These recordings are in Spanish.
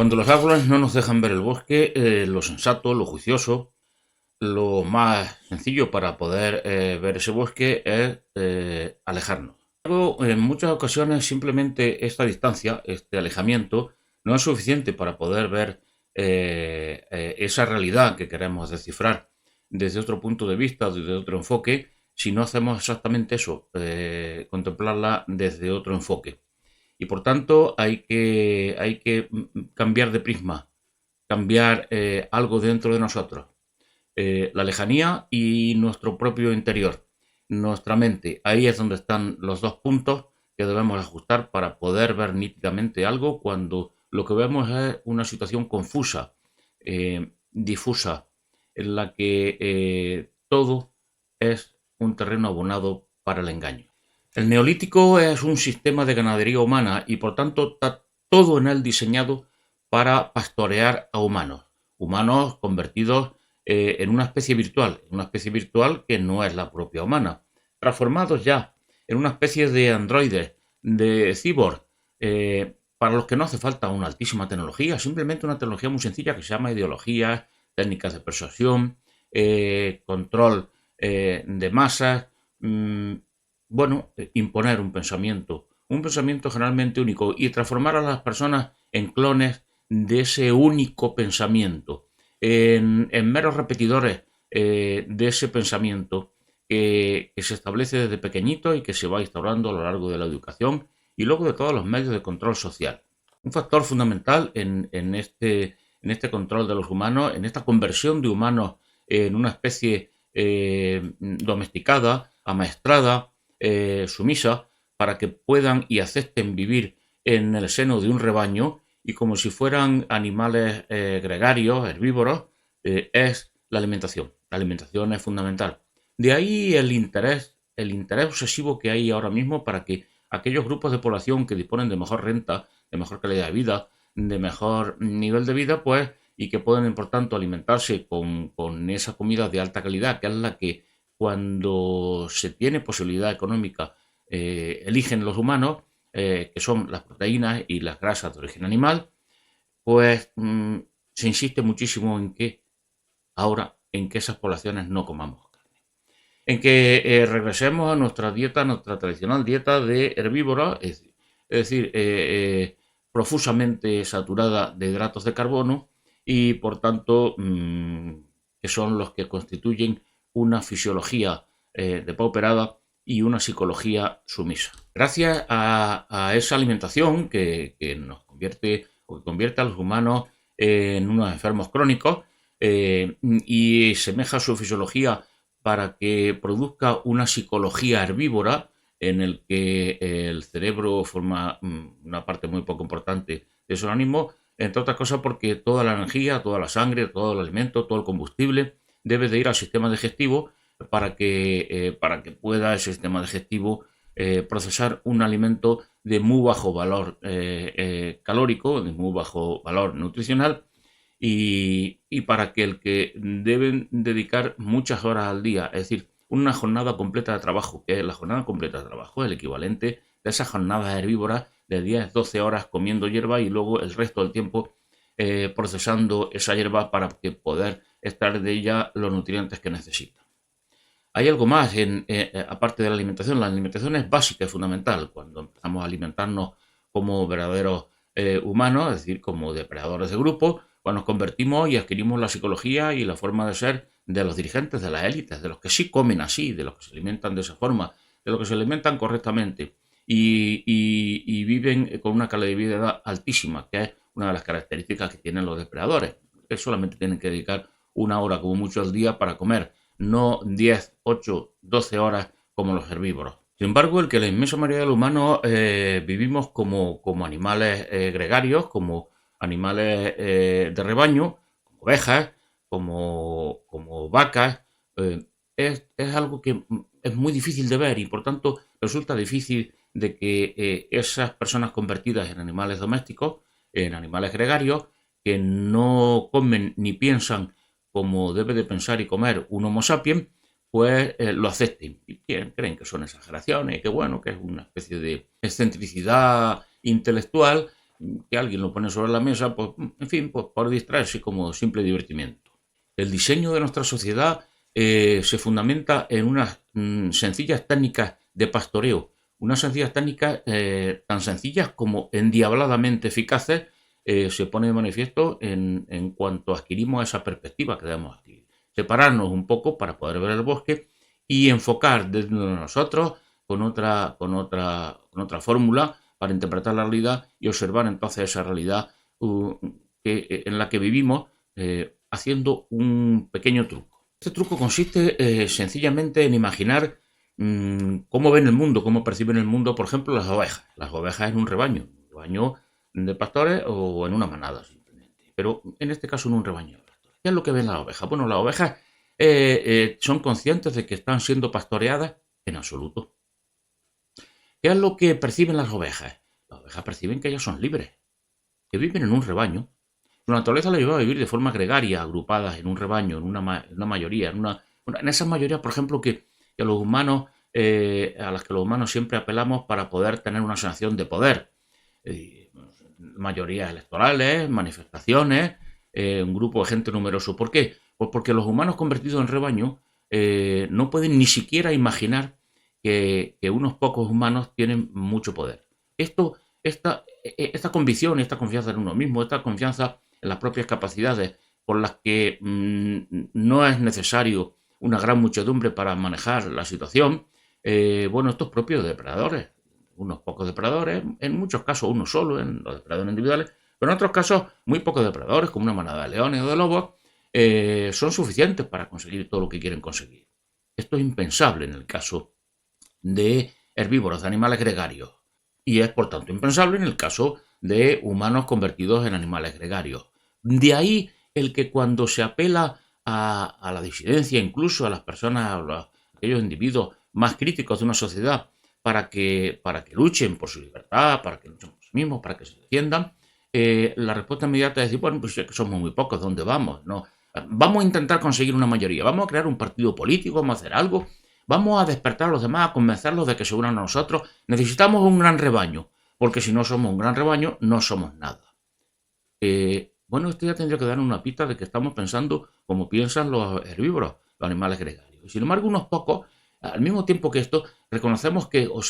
Cuando los árboles no nos dejan ver el bosque, lo sensato, lo juicioso, lo más sencillo para poder ver ese bosque es alejarnos. Luego, en muchas ocasiones simplemente esta distancia, este alejamiento, no es suficiente para poder ver esa realidad que queremos descifrar desde otro punto de vista, desde otro enfoque, si no hacemos exactamente eso, contemplarla desde otro enfoque. Y por tanto hay que cambiar de prisma, cambiar algo dentro de nosotros. La lejanía y nuestro propio interior, nuestra mente. Ahí es donde están los dos puntos que debemos ajustar para poder ver nítidamente algo cuando lo que vemos es una situación confusa, difusa, en la que todo es un terreno abonado para el engaño. El neolítico es un sistema de ganadería humana y por tanto está todo en él diseñado para pastorear a humanos, humanos convertidos en una especie virtual que no es la propia humana, transformados ya en una especie de androides, de cyborg, para los que no hace falta una altísima tecnología, simplemente una tecnología muy sencilla que se llama ideología, técnicas de persuasión, control de masas, imponer un pensamiento generalmente único y transformar a las personas en clones de ese único pensamiento, en meros repetidores de ese pensamiento que se establece desde pequeñito y que se va instaurando a lo largo de la educación y luego de todos los medios de control social. Un factor fundamental en este control de los humanos, en esta conversión de humanos en una especie domesticada, amaestrada, sumisa, para que puedan y acepten vivir en el seno de un rebaño y como si fueran animales gregarios, herbívoros, es la alimentación. La alimentación es fundamental. De ahí el interés obsesivo que hay ahora mismo para que aquellos grupos de población que disponen de mejor renta, de mejor calidad de vida, de mejor nivel de vida, pues, y que pueden, por tanto, alimentarse con esa comida de alta calidad, que es la que cuando se tiene posibilidad económica eligen los humanos, que son las proteínas y las grasas de origen animal, pues se insiste muchísimo en que esas poblaciones no comamos carne. En que regresemos a nuestra dieta, nuestra tradicional dieta de herbívora, es decir, profusamente saturada de hidratos de carbono y por tanto que son los que constituyen una fisiología depauperada y una psicología sumisa. Gracias a esa alimentación que nos convierte o que convierte a los humanos en unos enfermos crónicos y semeja su fisiología para que produzca una psicología herbívora en el que el cerebro forma una parte muy poco importante de su organismo, entre otras cosas porque toda la energía, toda la sangre, todo el alimento, todo el combustible debe de ir al sistema digestivo para que pueda ese sistema digestivo procesar un alimento de muy bajo valor calórico, de muy bajo valor nutricional y para que el que deben dedicar muchas horas al día, es decir, una jornada completa de trabajo, que es la jornada completa de trabajo, el equivalente de esas jornadas herbívoras de 10, 12 horas comiendo hierba y luego el resto del tiempo procesando esa hierba para que poder extraer de ella los nutrientes que necesita. Hay algo más aparte de la alimentación. La alimentación es básica, es fundamental. Cuando empezamos a alimentarnos como verdaderos humanos, es decir, como depredadores de grupo, pues nos convertimos y adquirimos la psicología y la forma de ser de los dirigentes de las élites, de los que sí comen así, de los que se alimentan de esa forma, de los que se alimentan correctamente y viven con una calidad de vida altísima, que es una de las características que tienen los depredadores, que solamente tienen que dedicar una hora como mucho al día para comer, no 10, 8, 12 horas como los herbívoros. Sin embargo, el que la inmensa mayoría de los humanos vivimos como animales gregarios, como animales de rebaño, como ovejas, como vacas, es algo que es muy difícil de ver y por tanto resulta difícil de que esas personas convertidas en animales domésticos, en animales gregarios, que no comen ni piensan como debe de pensar y comer un Homo sapiens, pues lo acepten y creen que son exageraciones, que bueno, que es una especie de excentricidad intelectual que alguien lo pone sobre la mesa, pues, en fin, pues por distraerse como simple divertimiento. El diseño de nuestra sociedad se fundamenta en unas sencillas técnicas de pastoreo, unas sencillas técnicas tan sencillas como endiabladamente eficaces, se pone de manifiesto en cuanto adquirimos esa perspectiva que debemos adquirir. Separarnos un poco para poder ver el bosque y enfocar desde nosotros con otra fórmula para interpretar la realidad y observar entonces esa realidad en la que vivimos, haciendo un pequeño truco. Este truco consiste sencillamente en imaginar cómo ven el mundo, cómo perciben el mundo, por ejemplo, las ovejas. Las ovejas en un rebaño de pastores o en una manada simplemente. Pero en este caso en un rebaño de pastores. ¿Qué es lo que ven las ovejas? Bueno, las ovejas son conscientes de que están siendo pastoreadas en absoluto. ¿Qué es lo que perciben las ovejas? Las ovejas perciben que ellas son libres, que viven en un rebaño. La naturaleza las lleva a vivir de forma gregaria, agrupadas en un rebaño, en una mayoría, en esas mayorías, por ejemplo, que los humanos, a las que los humanos siempre apelamos para poder tener una sensación de poder. Mayorías electorales, manifestaciones, un grupo de gente numeroso. ¿Por qué? Pues porque los humanos convertidos en rebaño no pueden ni siquiera imaginar que unos pocos humanos tienen mucho poder. Esta convicción, esta confianza en uno mismo, esta confianza en las propias capacidades por las que no es necesario una gran muchedumbre para manejar la situación, esto es propio de depredadores. Unos pocos depredadores, en muchos casos uno solo, en los depredadores individuales, pero en otros casos muy pocos depredadores, como una manada de leones o de lobos, son suficientes para conseguir todo lo que quieren conseguir. Esto es impensable en el caso de herbívoros, de animales gregarios, y es por tanto impensable en el caso de humanos convertidos en animales gregarios. De ahí el que cuando se apela a la disidencia, incluso a las personas, a aquellos individuos más críticos de una sociedad, para que luchen por su libertad, para que luchen por sí mismos, para que se defiendan, la respuesta inmediata es decir, bueno, pues es que somos muy pocos, ¿dónde vamos? No, vamos a intentar conseguir una mayoría, vamos a crear un partido político, vamos a hacer algo, vamos a despertar a los demás, a convencerlos de que se unan a nosotros. Necesitamos un gran rebaño, porque si no somos un gran rebaño, no somos nada. Esto ya tendría que dar una pista de que estamos pensando como piensan los herbívoros, los animales gregarios. Sin embargo, unos pocos, al mismo tiempo que esto, se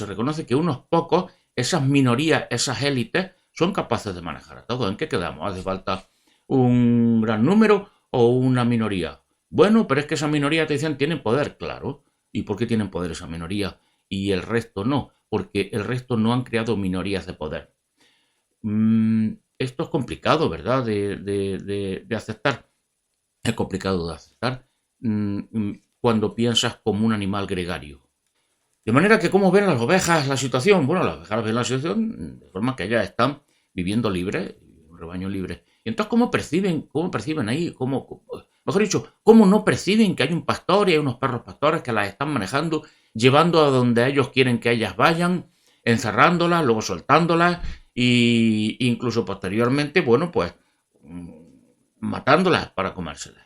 reconoce que unos pocos, esas minorías, esas élites, son capaces de manejar a todo. ¿En qué quedamos? ¿Hace falta un gran número o una minoría? Bueno, pero es que esa minoría, te dicen, tienen poder, claro. ¿Y por qué tienen poder esa minoría y el resto no? Porque el resto no han creado minorías de poder. Esto es complicado, ¿verdad? De aceptar. Es complicado de aceptar cuando piensas como un animal gregario. De manera que, ¿cómo ven las ovejas la situación? Bueno, las ovejas ven la situación de forma que ellas están viviendo libres, un rebaño libre. Y entonces, ¿cómo perciben ahí? Mejor dicho, ¿cómo no perciben que hay un pastor y hay unos perros pastores que las están manejando, llevando a donde ellos quieren que ellas vayan, encerrándolas, luego soltándolas e incluso posteriormente, matándolas para comérselas?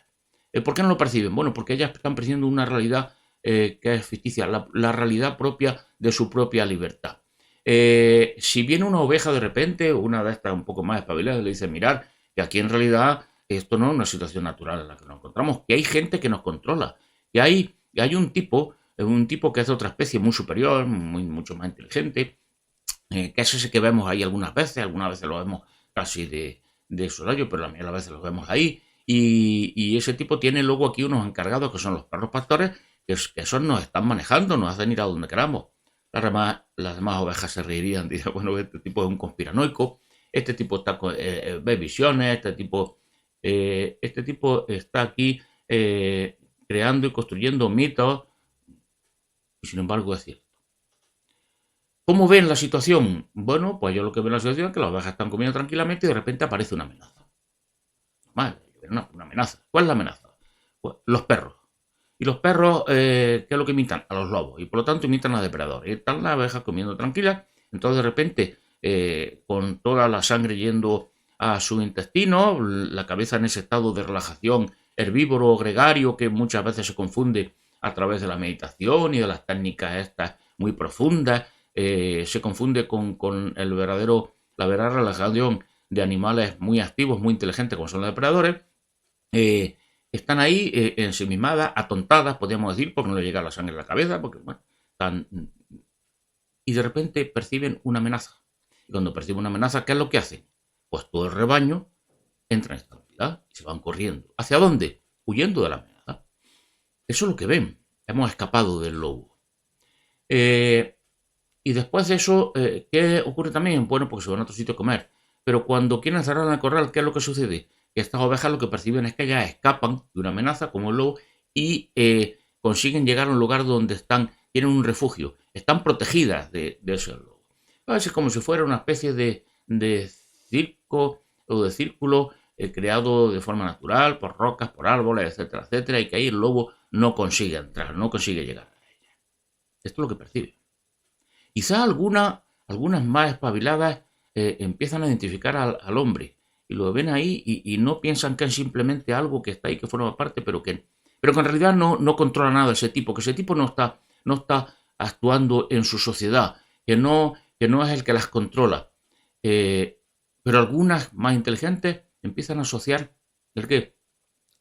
¿Por qué no lo perciben? Bueno, porque ellas están percibiendo una realidad que es ficticia, la realidad propia de su propia libertad. Si viene una oveja de repente, una de estas un poco más espabiladas, le dice, mirad, que aquí en realidad esto no es una situación natural en la que nos encontramos, que hay gente que nos controla, que hay un tipo que es de otra especie muy superior, mucho más inteligente, que es ese que vemos ahí algunas veces lo vemos casi de soslayo, pero la mayoría de las veces lo vemos ahí, y ese tipo tiene luego aquí unos encargados que son los perros pastores, que esos nos están manejando, nos hacen ir a donde queramos. Las demás ovejas se reirían, dirían, bueno, este tipo es un conspiranoico, este tipo ve visiones, este tipo está aquí creando y construyendo mitos, y sin embargo es cierto. ¿Cómo ven la situación? Bueno, pues yo lo que veo en la situación es que las ovejas están comiendo tranquilamente y de repente aparece una amenaza. Una amenaza. ¿Cuál es la amenaza? Pues los perros. Y los perros, ¿qué es lo que imitan? A los lobos. Y por lo tanto imitan a depredadores. Y están las ovejas comiendo tranquilas. Entonces de repente, con toda la sangre yendo a su intestino, la cabeza en ese estado de relajación herbívoro o gregario que muchas veces se confunde a través de la meditación y de las técnicas estas muy profundas, se confunde con el verdadero la verdadera relajación de animales muy activos, muy inteligentes, como son los depredadores, están ahí ensimismadas, atontadas, podríamos decir, porque no les llega la sangre a la cabeza, porque bueno, están... Y de repente perciben una amenaza. Y cuando perciben una amenaza, ¿qué es lo que hacen? Pues todo el rebaño entra en esta unidad y se van corriendo. ¿Hacia dónde? Huyendo de la amenaza. Eso es lo que ven. Hemos escapado del lobo. Y después de eso, ¿qué ocurre también? Bueno, porque se van a otro sitio a comer. Pero cuando quieren cerrar el corral, ¿qué es lo que sucede? Que estas ovejas lo que perciben es que ellas escapan de una amenaza como el lobo y consiguen llegar a un lugar donde tienen un refugio. Están protegidas de ese lobo. Es como si fuera una especie de circo o de círculo creado de forma natural por rocas, por árboles, etcétera, etcétera, y que ahí el lobo no consigue entrar, no consigue llegar a ella. Esto es lo que percibe. Quizá algunas más espabiladas empiezan a identificar al hombre y lo ven ahí y no piensan que es simplemente algo que está ahí, que forma parte, pero que en realidad no controla nada ese tipo, que ese tipo no está actuando en su sociedad, que no es el que las controla. Pero algunas más inteligentes empiezan a asociar el que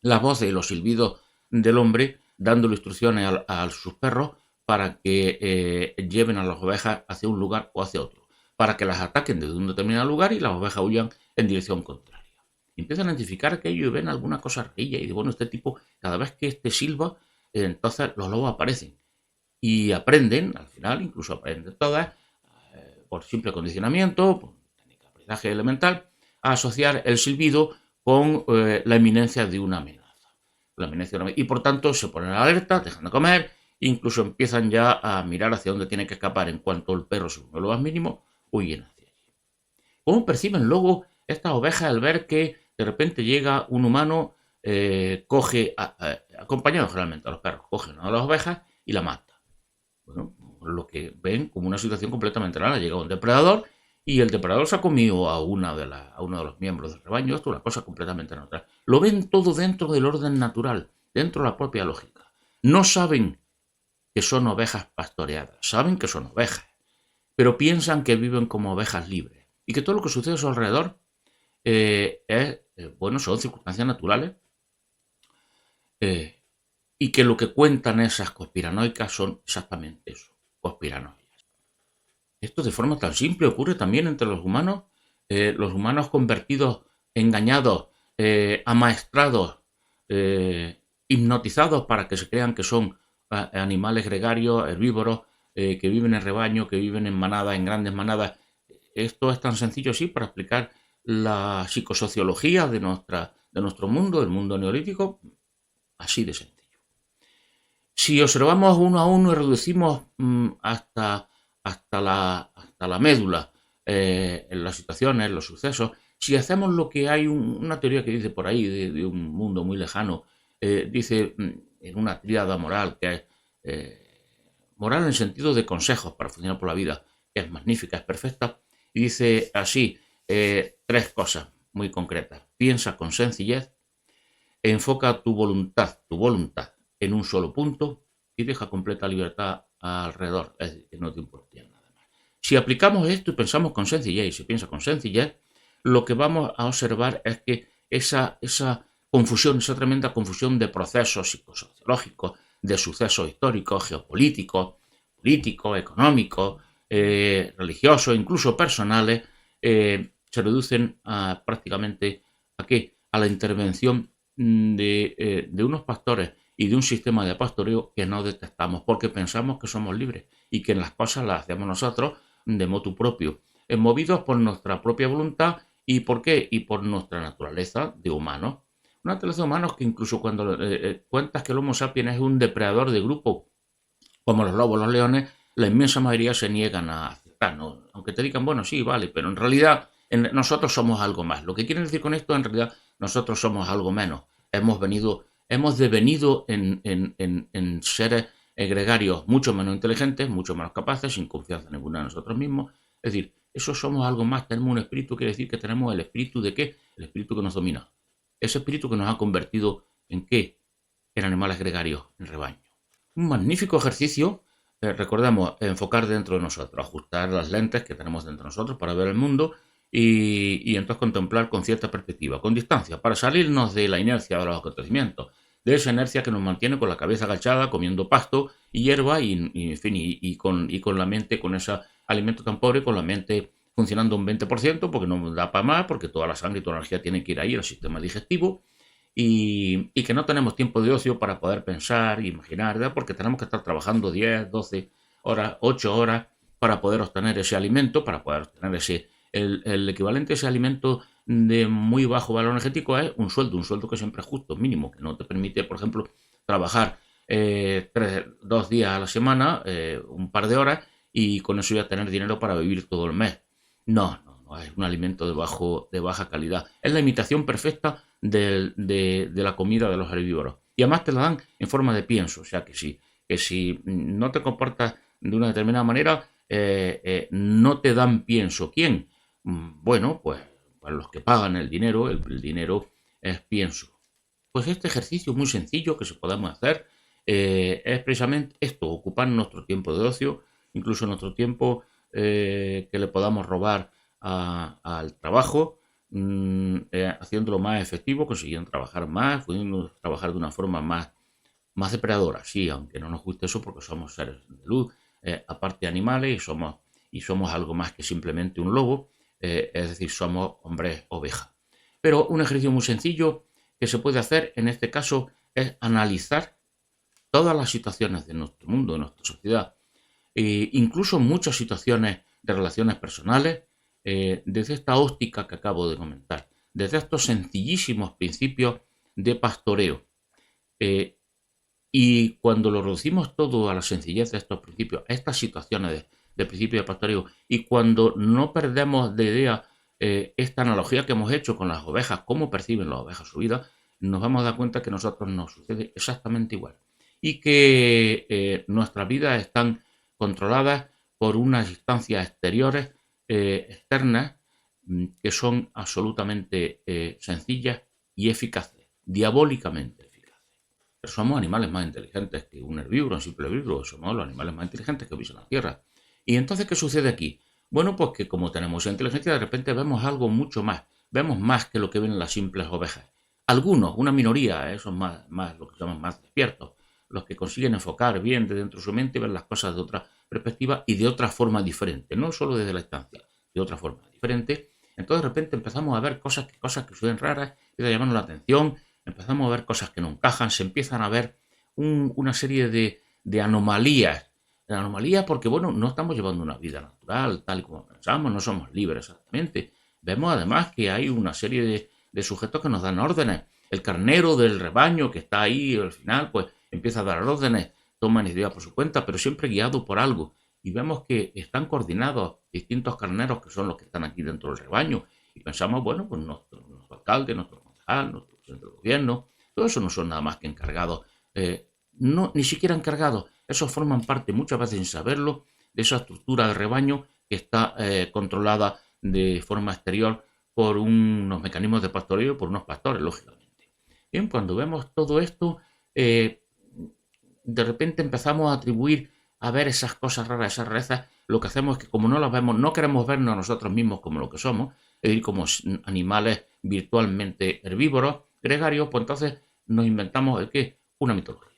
las voces y los silbidos del hombre dándole instrucciones a sus perros para que lleven a las ovejas hacia un lugar o hacia otro, para que las ataquen desde un determinado lugar y las ovejas huyan en dirección contraria. Y empiezan a identificar aquello y ven alguna cosa rarilla y bueno, este tipo, cada vez que silba, entonces los lobos aparecen. Y aprenden, al final, incluso aprenden todas, por simple condicionamiento, por técnica de aprendizaje elemental, a asociar el silbido con la inminencia de una amenaza. Y por tanto se ponen alerta, dejan de comer, incluso empiezan ya a mirar hacia dónde tienen que escapar en cuanto el perro se mueve lo más mínimo, huyen hacia allí. ¿Cómo perciben luego estas ovejas al ver que de repente llega un humano, coge, acompañado generalmente a los perros, cogen a las ovejas y la mata? Bueno, lo que ven como una situación completamente rara. Llega un depredador y el depredador se ha comido a uno de los miembros del rebaño. Esto es una cosa completamente natural. Lo ven todo dentro del orden natural, dentro de la propia lógica. No saben que son ovejas pastoreadas, saben que son ovejas, pero piensan que viven como ovejas libres y que todo lo que sucede a su alrededor son circunstancias naturales y que lo que cuentan esas conspiranoicas son exactamente eso, conspiranoias. Esto de forma tan simple ocurre también entre los humanos convertidos, engañados, amaestrados, hipnotizados para que se crean que son animales gregarios, herbívoros, que viven en rebaño, que viven en manadas, en grandes manadas. Esto es tan sencillo así para explicar la psicosociología de nuestro mundo, del mundo neolítico, así de sencillo. Si observamos uno a uno y reducimos hasta la médula en las situaciones, los sucesos, si hacemos lo que hay una teoría que dice por ahí de un mundo muy lejano, dice en una tríada moral que es moral en el sentido de consejos para funcionar por la vida, que es magnífica, es perfecta, y dice así, tres cosas muy concretas. Piensa con sencillez, enfoca tu voluntad en un solo punto y deja completa libertad alrededor, es decir, que no te importe nada más. Si aplicamos esto y pensamos con sencillez y se piensa con sencillez, lo que vamos a observar es que esa confusión, esa tremenda confusión de procesos psicosociológicos, de sucesos históricos, geopolíticos, políticos, económicos, religiosos, incluso personales, se reducen prácticamente a la intervención de unos pastores y de un sistema de pastoreo que no detectamos porque pensamos que somos libres y que las cosas las hacemos nosotros de motu propio, movidos por nuestra propia voluntad. ¿Y por qué? Y por nuestra naturaleza de humanos. Una naturaleza de humanos que incluso cuando cuentas que el Homo sapiens es un depredador de grupo, como los lobos, los leones, la inmensa mayoría se niegan a aceptar, ¿no? Aunque te digan, bueno, sí, vale, pero en realidad nosotros somos algo más. Lo que quieren decir con esto, en realidad, nosotros somos algo menos. Hemos devenido en seres gregarios mucho menos inteligentes, mucho menos capaces, sin confianza ninguna en nosotros mismos. Es decir, eso somos algo más, tenemos un espíritu, quiere decir que tenemos el espíritu de ¿qué? El espíritu que nos domina. Ese espíritu que nos ha convertido en ¿qué? En animales gregarios, en rebaño. Un magnífico ejercicio, recordemos, enfocar dentro de nosotros, ajustar las lentes que tenemos dentro de nosotros para ver el mundo y entonces contemplar con cierta perspectiva, con distancia, para salirnos de la inercia de los acontecimientos, de esa inercia que nos mantiene con la cabeza agachada, comiendo pasto y hierba, en fin, y con la mente, con ese alimento tan pobre, con la mente funcionando un 20%, porque no da para más, porque toda la sangre y toda la energía tiene que ir ahí al sistema digestivo, y que no tenemos tiempo de ocio para poder pensar, imaginar, ¿verdad? Porque tenemos que estar trabajando 10, 12 horas, 8 horas para poder obtener ese alimento, para poder obtener el equivalente a ese alimento de muy bajo valor energético es un sueldo que siempre es justo, mínimo, que no te permite, por ejemplo, trabajar 2 días a la semana, un par de horas, y con eso ya tener dinero para vivir todo el mes. No, es un alimento de baja calidad. Es la imitación perfecta de la comida de los herbívoros. Y además te la dan en forma de pienso, o sea que si no te comportas de una determinada manera, no te dan pienso. ¿Quién? Bueno, pues para los que pagan el dinero, el dinero es pienso. Pues este ejercicio muy sencillo que se podemos hacer es precisamente esto, ocupar nuestro tiempo de ocio, incluso nuestro tiempo que le podamos robar al trabajo, haciéndolo más efectivo, consiguiendo trabajar más, pudiendo trabajar de una forma más depredadora, sí, aunque no nos guste eso porque somos seres de luz, aparte animales y somos algo más que simplemente un lobo, es decir, somos hombres oveja. Pero un ejercicio muy sencillo que se puede hacer en este caso es analizar todas las situaciones de nuestro mundo, de nuestra sociedad, incluso muchas situaciones de relaciones personales, desde esta óptica que acabo de comentar, desde estos sencillísimos principios de pastoreo. Y cuando lo reducimos todo a la sencillez de estos principios, a estas situaciones de principio de pastoreo, y cuando no perdemos de idea esta analogía que hemos hecho con las ovejas, cómo perciben las ovejas su vida, nos vamos a dar cuenta que a nosotros nos sucede exactamente igual. Y que nuestras vidas están controladas por unas instancias exteriores, externas, que son absolutamente sencillas y eficaces, diabólicamente eficaces. Pero somos animales más inteligentes que un herbívoro, un simple herbívoro, somos los animales más inteligentes que viven en la Tierra. ¿Y entonces qué sucede aquí? Bueno, pues que como tenemos inteligencia, de repente vemos algo mucho más, vemos más que lo que ven las simples ovejas. Algunos, una minoría, son más lo que llaman más despiertos, los que consiguen enfocar bien de dentro de su mente y ver las cosas de otra perspectiva y de otra forma diferente, no solo desde la distancia, de otra forma diferente. Entonces de repente empezamos a ver cosas que suelen raras, que llaman la atención, empezamos a ver cosas que no encajan, se empiezan a ver una serie de anomalías. De anomalías porque, bueno, no estamos llevando una vida natural, tal y como pensamos, no somos libres exactamente. Vemos además que hay una serie de sujetos que nos dan órdenes. El carnero del rebaño que está ahí al final, pues empieza a dar órdenes, toma iniciativa por su cuenta, pero siempre guiado por algo. Y vemos que están coordinados distintos carneros que son los que están aquí dentro del rebaño. Y pensamos, bueno, pues nuestro alcalde, nuestro concejal, nuestro presidente del gobierno, todo eso no son nada más que encargados, no, ni siquiera encargados, esos forman parte muchas veces sin saberlo de esa estructura de rebaño que está controlada de forma exterior por unos mecanismos de pastoreo, por unos pastores, lógicamente. Bien, cuando vemos todo esto, de repente empezamos a atribuir a ver esas cosas raras, esas rarezas. Lo que hacemos es que como no las vemos, no queremos vernos a nosotros mismos como lo que somos, es decir, como animales virtualmente herbívoros, gregarios, pues entonces nos inventamos ¿el qué? Una mitología.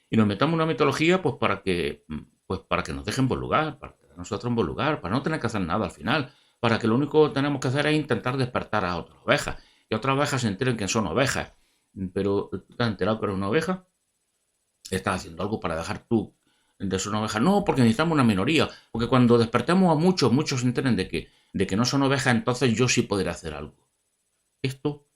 Y nos inventamos una mitología pues para que nos dejen en buen lugar, para que nosotros en buen lugar, para no tener que hacer nada al final, para que lo único que tenemos que hacer es intentar despertar a otras ovejas, y otras ovejas se enteren que son ovejas. Pero ¿tú te has enterado que eres una oveja? ¿Estás haciendo algo para dejar tú de ser una oveja? No, porque necesitamos una minoría, porque cuando despertemos a muchos se enteren de que no son ovejas, entonces yo sí podré hacer algo. Esto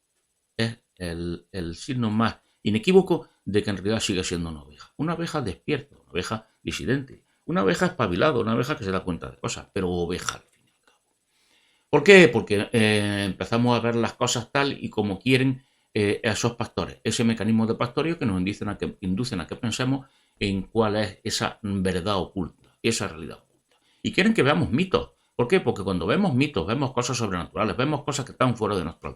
es el signo más inequívoco de que en realidad sigue siendo una oveja despierta, una oveja disidente, una oveja espabilada, una oveja que se da cuenta de cosas, pero oveja al fin y al cabo. ¿Por qué? Porque empezamos a ver las cosas tal y como quieren esos pastores, ese mecanismo de pastoreo que nos inducen a que pensemos en cuál es esa verdad oculta, esa realidad oculta. Y quieren que veamos mitos. ¿Por qué? Porque cuando vemos mitos, vemos cosas sobrenaturales, vemos cosas que están fuera de nuestro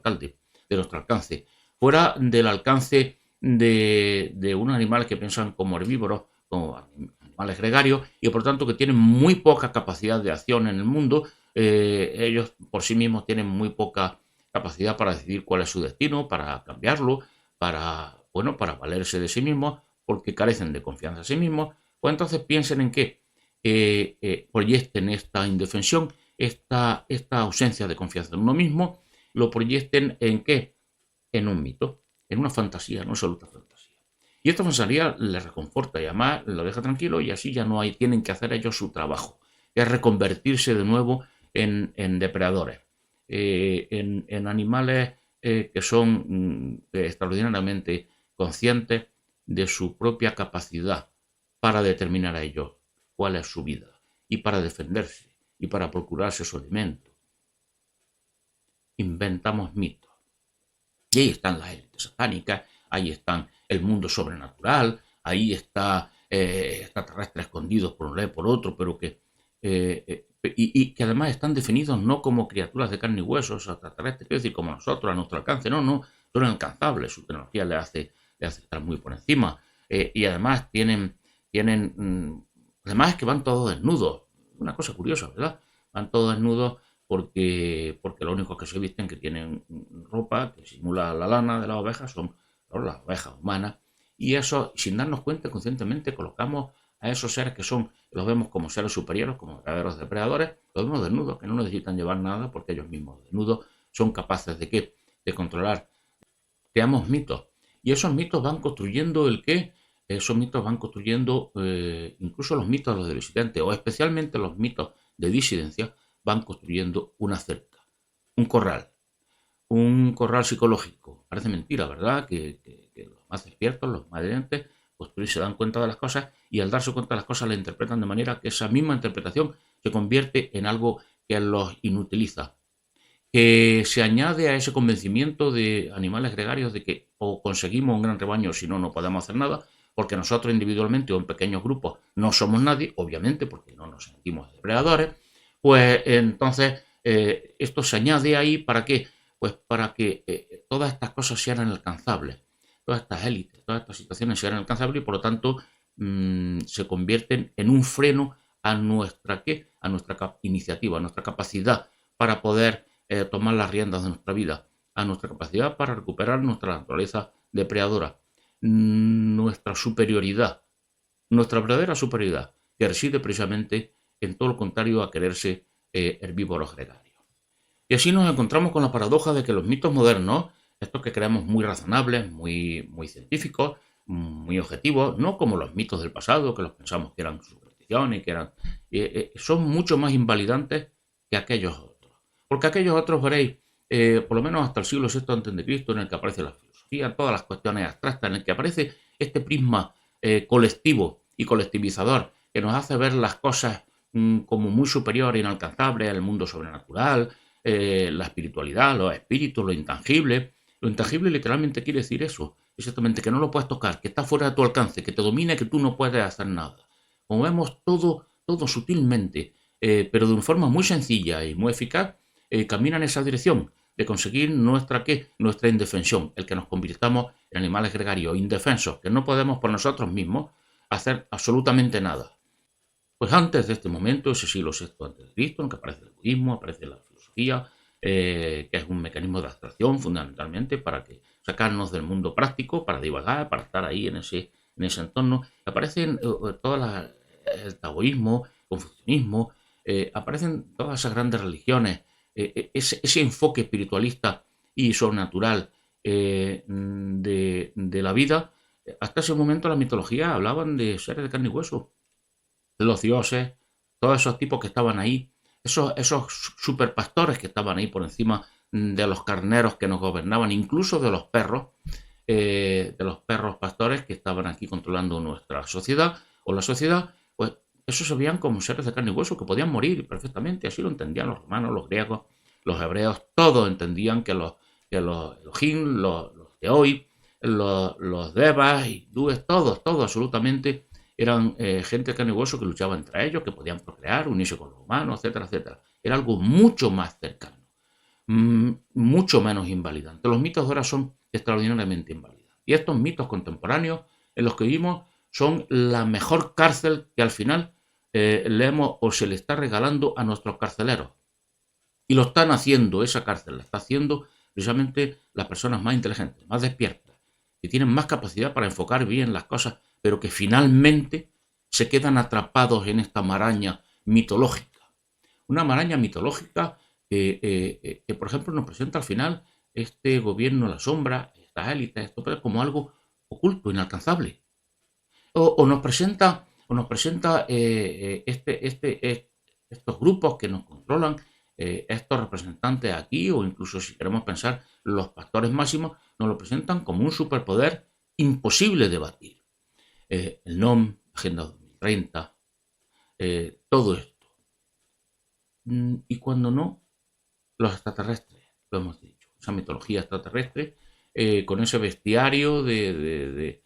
alcance, fuera del alcance de unos animales que piensan como herbívoros, como animales gregarios y por tanto que tienen muy poca capacidad de acción en el mundo. Ellos por sí mismos tienen muy poca capacidad para decidir cuál es su destino, para cambiarlo, para valerse de sí mismos, porque carecen de confianza en sí mismos. Pues entonces piensen en que proyecten esta indefensión, esta ausencia de confianza en uno mismo, lo proyecten ¿en qué? En un mito, en una fantasía, en una absoluta fantasía. Y esta fantasía les reconforta y además lo deja tranquilo y así ya no tienen que hacer ellos su trabajo, que es reconvertirse de nuevo en depredadores, en animales que son extraordinariamente conscientes de su propia capacidad para determinar a ellos cuál es su vida y para defenderse y para procurarse su alimento. Inventamos mitos. Y ahí están las élites satánicas, ahí están el mundo sobrenatural, ahí está extraterrestres escondidos por un lado y por otro, pero y que además están definidos no como criaturas de carne y huesos, extraterrestres, quiero decir, como nosotros, a nuestro alcance, no, son inalcanzables, su tecnología le hace estar muy por encima. Y además además es que van todos desnudos, una cosa curiosa, ¿verdad? Van todos desnudos porque lo único que se visten que tienen ropa que simula la lana de las ovejas son las ovejas humanas y eso sin darnos cuenta conscientemente colocamos a esos seres que los vemos como seres superiores, como verdaderos depredadores, los vemos desnudos, que no necesitan llevar nada porque ellos mismos desnudos son capaces de ¿qué? De controlar. Creamos mitos y esos mitos van construyendo el qué, esos mitos van construyendo incluso los mitos de los disidentes o especialmente los mitos de disidencia van construyendo una cerca, un corral psicológico. Parece mentira, ¿verdad? Que los más despiertos, los más evidentes, pues se dan cuenta de las cosas y al darse cuenta de las cosas la interpretan de manera que esa misma interpretación se convierte en algo que los inutiliza. Que se añade a ese convencimiento de animales gregarios de que o conseguimos un gran rebaño o si no, no podemos hacer nada, porque nosotros individualmente o en pequeños grupos no somos nadie, obviamente, porque no nos sentimos depredadores, pues entonces esto se añade ahí ¿para qué? Pues para que todas estas cosas sean alcanzables, todas estas élites, todas estas situaciones sean alcanzables y por lo tanto se convierten en un freno a nuestra ¿qué? A nuestra iniciativa, a nuestra capacidad para poder tomar las riendas de nuestra vida, a nuestra capacidad para recuperar nuestra naturaleza depredadora, nuestra superioridad, nuestra verdadera superioridad, que reside precisamente en todo lo contrario a quererse herbívoros gregarios. Y así nos encontramos con la paradoja de que los mitos modernos, estos que creemos muy razonables, muy científicos, muy objetivos, no como los mitos del pasado, que los pensamos que eran supersticiones, que son mucho más invalidantes que aquellos otros. Porque aquellos otros, veréis, por lo menos hasta el siglo VI a.C., en el que aparece la filosofía, todas las cuestiones abstractas, en el que aparece este prisma colectivo y colectivizador que nos hace ver las cosas como muy superiores e inalcanzables al mundo sobrenatural, la espiritualidad, los espíritus, lo intangible. Lo intangible literalmente quiere decir eso, exactamente, que no lo puedes tocar, que está fuera de tu alcance, que te domina y que tú no puedes hacer nada. Como vemos, todo sutilmente, pero de una forma muy sencilla y muy eficaz, camina en esa dirección de conseguir nuestra indefensión, el que nos convirtamos en animales gregarios indefensos, que no podemos por nosotros mismos hacer absolutamente nada. Pues antes de este momento, ese siglo VI a.C., en que aparece el budismo, aparece la filosofía, que es un mecanismo de abstracción fundamentalmente para sacarnos del mundo práctico, para divagar, para estar ahí en ese entorno. Aparecen el taoísmo, el confucianismo, aparecen todas esas grandes religiones, ese enfoque espiritualista y sobrenatural de la vida. Hasta ese momento la mitología hablaban de seres de carne y hueso, los dioses, todos esos tipos que estaban ahí, esos superpastores que estaban ahí por encima de los carneros que nos gobernaban, incluso de los perros pastores que estaban aquí controlando nuestra sociedad o la sociedad, pues esos se veían como seres de carne y hueso que podían morir perfectamente, así lo entendían los romanos, los griegos, los hebreos, todos entendían que los Elohim, los Teoi, los Devas, hindúes, todos absolutamente eran gente de carne y hueso que luchaba entre ellos, que podían procrear, unirse con los humanos, etcétera, etcétera. Era algo mucho más cercano, mucho menos invalidante. Los mitos de ahora son extraordinariamente invalidantes. Y estos mitos contemporáneos en los que vivimos son la mejor cárcel que al final leemos o se le está regalando a nuestros carceleros. Y lo están haciendo, esa cárcel la está haciendo precisamente las personas más inteligentes, más despiertas, que tienen más capacidad para enfocar bien las cosas, pero que finalmente se quedan atrapados en esta maraña mitológica. Una maraña mitológica que, por ejemplo, nos presenta al final este gobierno de la sombra, estas élites, esto como algo oculto, inalcanzable. O nos presenta estos grupos que nos controlan, estos representantes aquí, o incluso si queremos pensar los pastores máximos, nos lo presentan como un superpoder imposible de batir. El NOM, Agenda 2030, todo esto. Y cuando no, los extraterrestres, lo hemos dicho, esa mitología extraterrestre, con ese bestiario de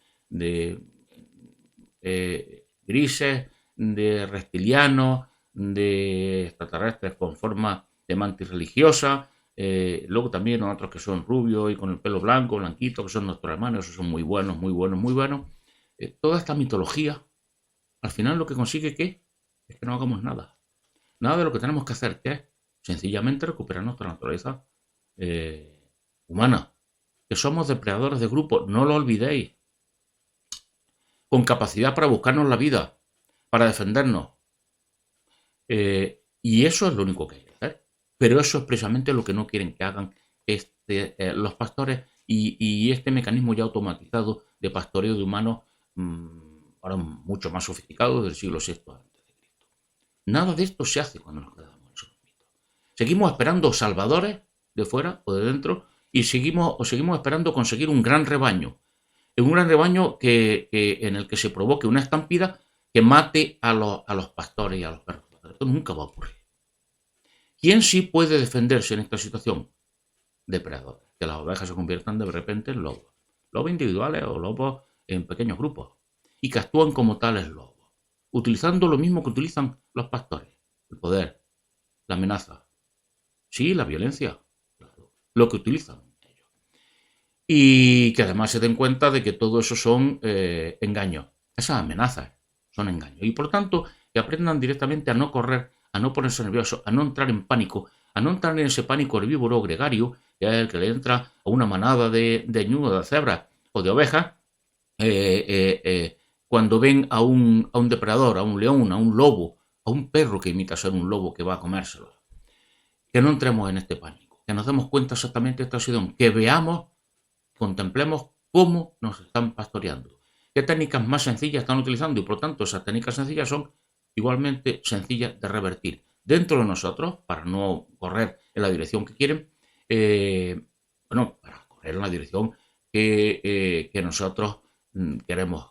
grises, de reptilianos, de extraterrestres con forma de mantis religiosa, luego también otros que son rubios y con el pelo blanco, blanquito, que son nuestros hermanos, esos son muy buenos, muy buenos, muy buenos. Toda esta mitología, al final lo que consigue ¿qué? Es que no hagamos nada. Nada de lo que tenemos que hacer, que es sencillamente recuperar nuestra naturaleza humana, que somos depredadores de grupo, no lo olvidéis, con capacidad para buscarnos la vida, para defendernos. Y eso es lo único que hay que hacer. Pero eso es precisamente lo que no quieren que hagan los pastores y este mecanismo ya automatizado de pastoreo de humanos, ahora mucho más sofisticado, del siglo VI a.C. Nada de esto se hace cuando nos quedamos en esos mitos. Seguimos esperando salvadores de fuera o de dentro y seguimos esperando conseguir un gran rebaño. Un gran rebaño en el que se provoque una estampida que mate a los pastores y a los perros. Esto nunca va a ocurrir. ¿Quién sí puede defenderse en esta situación? Depredadores. Que las ovejas se conviertan de repente en lobos. Lobos individuales o lobos en pequeños grupos. Y que actúan como tales lobos. Utilizando lo mismo que utilizan los pastores. El poder, la amenaza. Sí, la violencia. Claro, lo que utilizan ellos. Y que además se den cuenta de que todo eso son engaños. Esas amenazas son engaños. Y por tanto, que aprendan directamente a no correr, a no ponerse nerviosos, a no entrar en pánico, a no entrar en ese pánico herbívoro gregario, que es el que le entra a una manada de ñudos, de cebras o de ovejas, cuando ven a un depredador, a un león, a un lobo, a un perro que imita ser un lobo que va a comérselo. Que no entremos en este pánico, que nos demos cuenta exactamente de esta situación, que veamos, contemplemos cómo nos están pastoreando, qué técnicas más sencillas están utilizando y por tanto esas técnicas sencillas son igualmente sencillas de revertir dentro de nosotros para no correr en la dirección que quieren, para correr en la dirección que nosotros queremos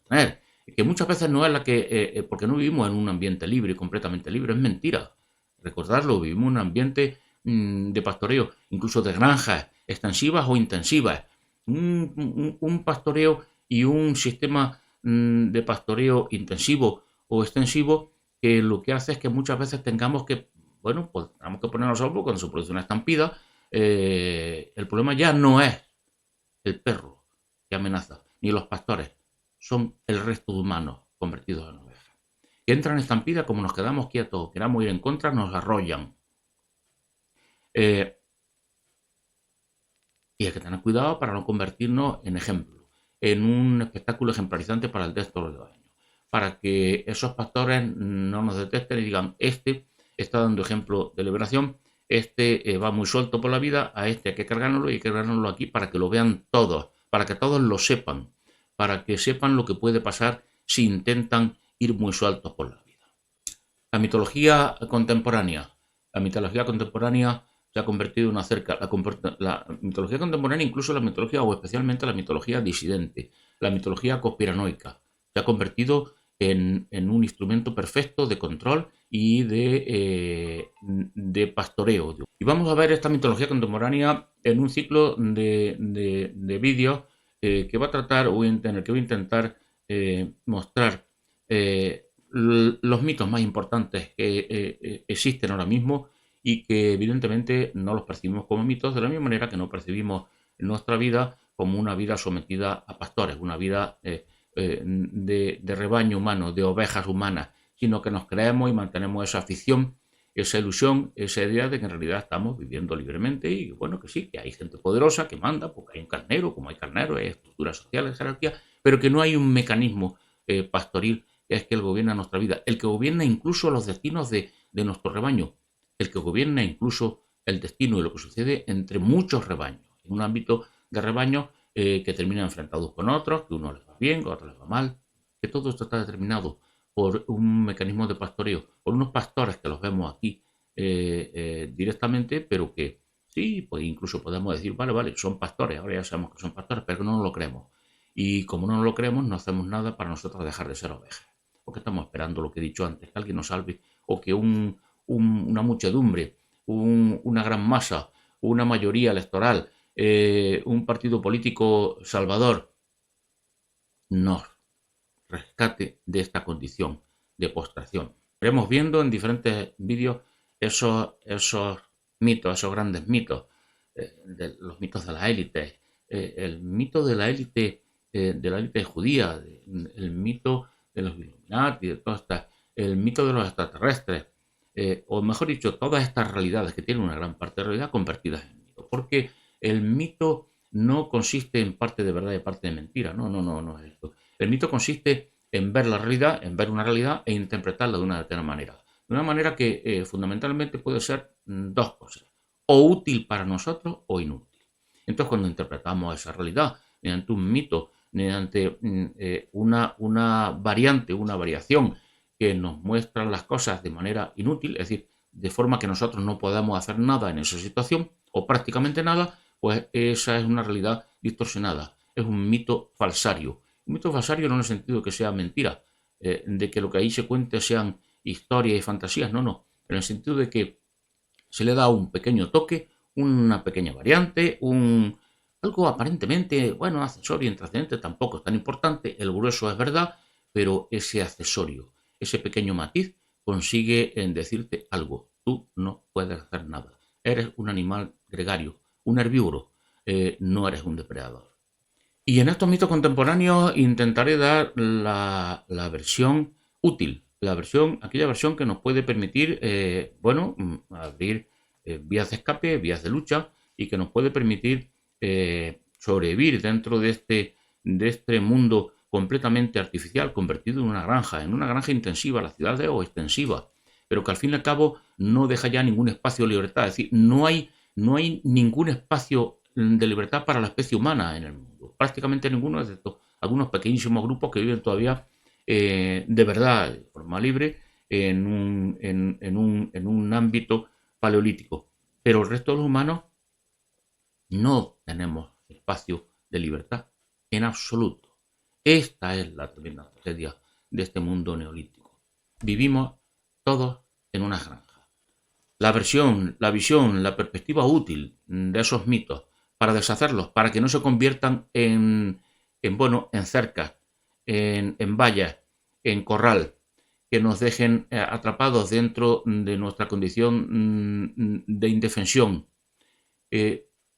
tener, que muchas veces no es la que, porque no vivimos en un ambiente libre, completamente libre, es mentira. Recordarlo, vivimos en un ambiente de pastoreo, incluso de granjas extensivas o intensivas. Un pastoreo y un sistema de pastoreo intensivo o extensivo que lo que hace es que muchas veces tengamos que, pues tenemos que ponernos a salvo cuando se produce una estampida. El problema ya no es el perro que amenaza, ni los pastores, son el resto de humanos convertidos en ovejas. Que entran en estampida, como nos quedamos quietos, queramos ir en contra, nos arrollan. Y hay que tener cuidado para no convertirnos en ejemplo, en un espectáculo ejemplarizante para el resto de los años. Para que esos pastores no nos detecten y digan, este está dando ejemplo de liberación, este va muy suelto por la vida, a este hay que cargárnoslo y hay que cargárnoslo aquí para que lo vean todos, para que todos lo sepan, para que sepan lo que puede pasar si intentan ir muy sueltos por la vida. La mitología contemporánea se ha convertido en una cerca. La mitología contemporánea, incluso la mitología, o especialmente la mitología disidente, la mitología conspiranoica, se ha convertido en un instrumento perfecto de control y de pastoreo. Y vamos a ver esta mitología contemporánea en un ciclo de vídeos que va a tratar, en el que voy a intentar mostrar los mitos más importantes que existen ahora mismo y que evidentemente no los percibimos como mitos de la misma manera que no percibimos nuestra vida como una vida sometida a pastores, una vida de rebaño humano, de ovejas humanas, sino que nos creemos y mantenemos esa afición, esa ilusión, esa idea de que en realidad estamos viviendo libremente y bueno, que sí, que hay gente poderosa que manda, porque hay un carnero, como hay carneros, hay estructuras sociales, jerarquía, pero que no hay un mecanismo pastoril que es que él gobierna nuestra vida, el que gobierna incluso los destinos de nuestro rebaño, el que gobierna incluso el destino de lo que sucede entre muchos rebaños, en un ámbito de rebaño que terminan enfrentados con otros, que uno les va bien, que a otros les va mal, que todo esto está determinado por un mecanismo de pastoreo, por unos pastores que los vemos aquí directamente, pero que sí, pues incluso podemos decir, vale, vale, son pastores, ahora ya sabemos que son pastores, pero que no nos lo creemos. Y como no nos lo creemos, no hacemos nada para nosotros dejar de ser ovejas. Porque estamos esperando lo que he dicho antes, que alguien nos salve, o que una muchedumbre, una gran masa, una mayoría electoral, un partido político salvador, nos rescate de esta condición de postración. Iremos viendo en diferentes vídeos esos mitos, esos grandes mitos, los mitos de la élite, el mito de la élite judía, el mito de los Illuminati, de todas estas, el mito de los extraterrestres, o mejor dicho, todas estas realidades que tienen una gran parte de realidad convertidas en mito. Porque el mito no consiste en parte de verdad y parte de mentira, no es esto. El mito consiste en ver la realidad, en ver una realidad e interpretarla de una determinada manera. De una manera que fundamentalmente puede ser dos cosas, o útil para nosotros o inútil. Entonces cuando interpretamos esa realidad mediante un mito, mediante una variante, una variación que nos muestra las cosas de manera inútil, es decir, de forma que nosotros no podamos hacer nada en esa situación o prácticamente nada, pues esa es una realidad distorsionada, es un mito falsario. Un mito falsario no en el sentido de que sea mentira, de que lo que ahí se cuente sean historias y fantasías, no, en el sentido de que se le da un pequeño toque, una pequeña variante, algo aparentemente, bueno, accesorio, intrascendente, tampoco es tan importante, el grueso es verdad, pero ese accesorio, ese pequeño matiz consigue en decirte algo, tú no puedes hacer nada, eres un animal gregario, un herbívoro, no eres un depredador. Y en estos mitos contemporáneos intentaré dar la versión útil, aquella versión que nos puede permitir, abrir vías de escape, vías de lucha y que nos puede permitir sobrevivir dentro de este mundo completamente artificial, convertido en una granja intensiva, la ciudad o extensiva, pero que al fin y al cabo no deja ya ningún espacio de libertad, es decir, no hay ningún espacio de libertad para la especie humana en el mundo. Prácticamente ninguno, excepto algunos pequeñísimos grupos que viven todavía de verdad, de forma libre, en un ámbito paleolítico. Pero el resto de los humanos no tenemos espacio de libertad en absoluto. Esta es la tremenda tragedia de este mundo neolítico. Vivimos todos en una granja. La visión, la perspectiva útil de esos mitos para deshacerlos, para que no se conviertan en cercas, en vallas, en corral, que nos dejen atrapados dentro de nuestra condición de indefensión,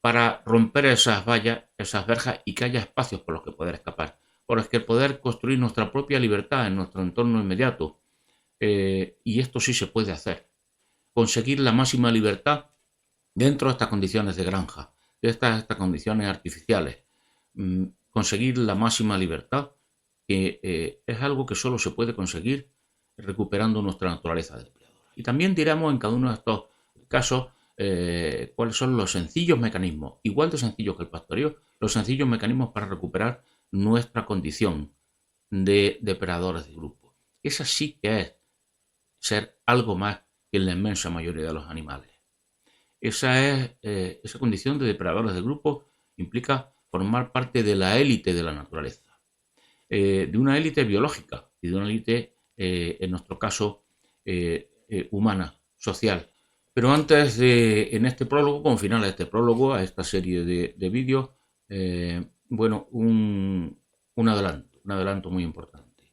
para romper esas vallas, esas verjas y que haya espacios por los que poder escapar, por los que poder construir nuestra propia libertad en nuestro entorno inmediato. Y esto sí se puede hacer. Conseguir la máxima libertad dentro de estas condiciones de granja, de estas condiciones artificiales. Conseguir la máxima libertad, que es algo que solo se puede conseguir recuperando nuestra naturaleza de depredador. Y también diremos en cada uno de estos casos cuáles son los sencillos mecanismos, igual de sencillos que el pastoreo, los sencillos mecanismos para recuperar nuestra condición de depredadores de grupo. Esa sí que es ser algo más que en la inmensa mayoría de los animales. Esa condición de depredadores de grupo implica formar parte de la élite de la naturaleza, de una élite biológica y de una élite, en nuestro caso, humana, social. Pero antes de, en este prólogo, como final a este prólogo, a esta serie de vídeos, un adelanto muy importante.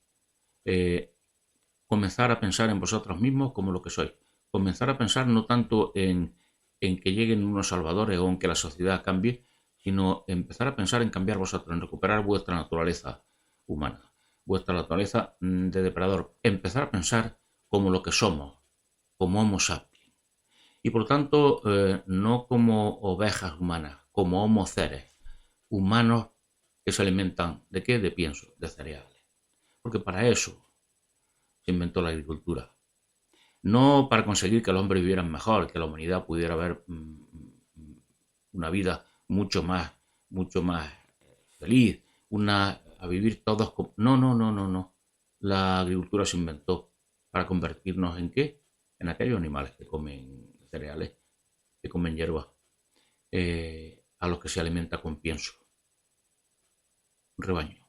Comenzar a pensar en vosotros mismos como lo que sois. Comenzar a pensar no tanto en que lleguen unos salvadores o en que la sociedad cambie, sino empezar a pensar en cambiar vosotros, en recuperar vuestra naturaleza humana. vuestra naturaleza de depredador, empezar a pensar como lo que somos, como Homo sapiens. Y por tanto, no como ovejas humanas, como Homo ceres, humanos que se alimentan ¿de qué? De pienso, de cereales. Porque para eso se inventó la agricultura. No para conseguir que el hombre viviera mejor, que la humanidad pudiera ver una vida mucho más feliz, a vivir todos como... No, no, no, no, no. La agricultura se inventó para convertirnos ¿en qué? En aquellos animales que comen cereales, que comen hierba, a los que se alimenta con pienso. Un rebaño.